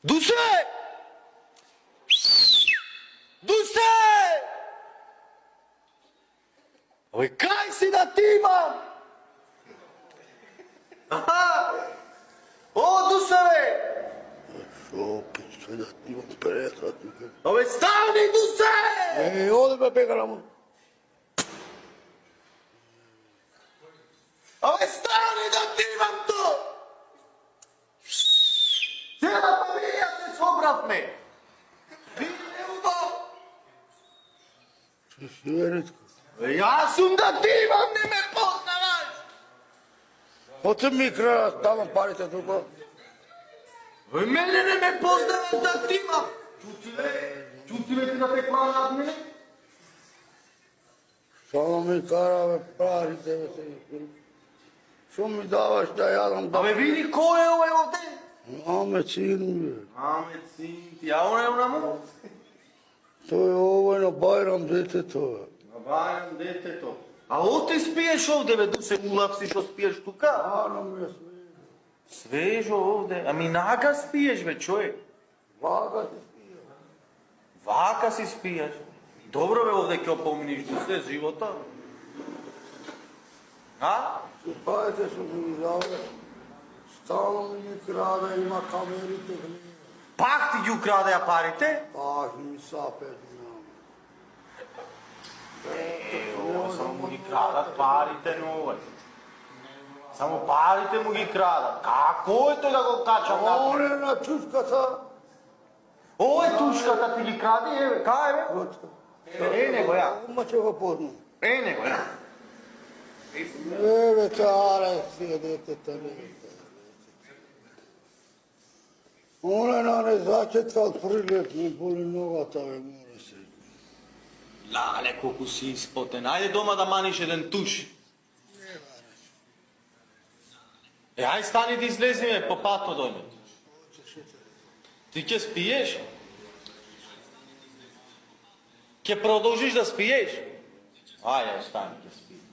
Дусе! Дусе! Ой, кај си да ти имам? О, Дусе, бе! Шо, пиче, да ти имам преса. Абе, стани, Дусе! Оде бе, бега му. Абе, стани да ти имам то! Цела фамилија се собравме! Ви не убав! Че си веритко? Јас сум да ти имам, не ме познаваш! Оце ми края, давам парите тука. Бе, мене не ме познаваш да ти имам! Чути ли ти да те кланат мене? Само ми кара, бе, парите, бе, се. Шо ми даваш да јадам да... Абе, види кој е овој овде? Аме, син ми, бе. Аме, син ти, а он е онаму? Тој е овој на Бајрам детето, бе. На Бајрам детето. А оти спиеш овде, бе, се улап си што спиеш тука? Ано ми е свежо. Свежо овде, ами нага спиеш, бе, човек. Вака ти спија. Вака си спиеш. Добро, бе, овде ќе опомниш Дусе живота. А? Парите што ми даваш, стално ми ги краде, има камерите гледа. Пак ти ги украдеа парите? Пак ми сапет нямам. Ово само му ги крадат парите на овој. Само парите му ги крадат. Како е тој да го качам на... Он е на чушката. Ово е тушката ти ги кради, еве, кај бе? Точка. Него ја. Ма ќе го познам. Него ја. Еве, таре, си детето, детето. Он е на незачеткал прилеп, ми боли ногата, бе, море се. Лале, колку си испотен. Ајде дома да маниш еден туш. Ај стани да излезиме по пато дојме. Ти ќе спиеш? Ќе продолжиш да спиеш? Ајде, стани ќе спиеш.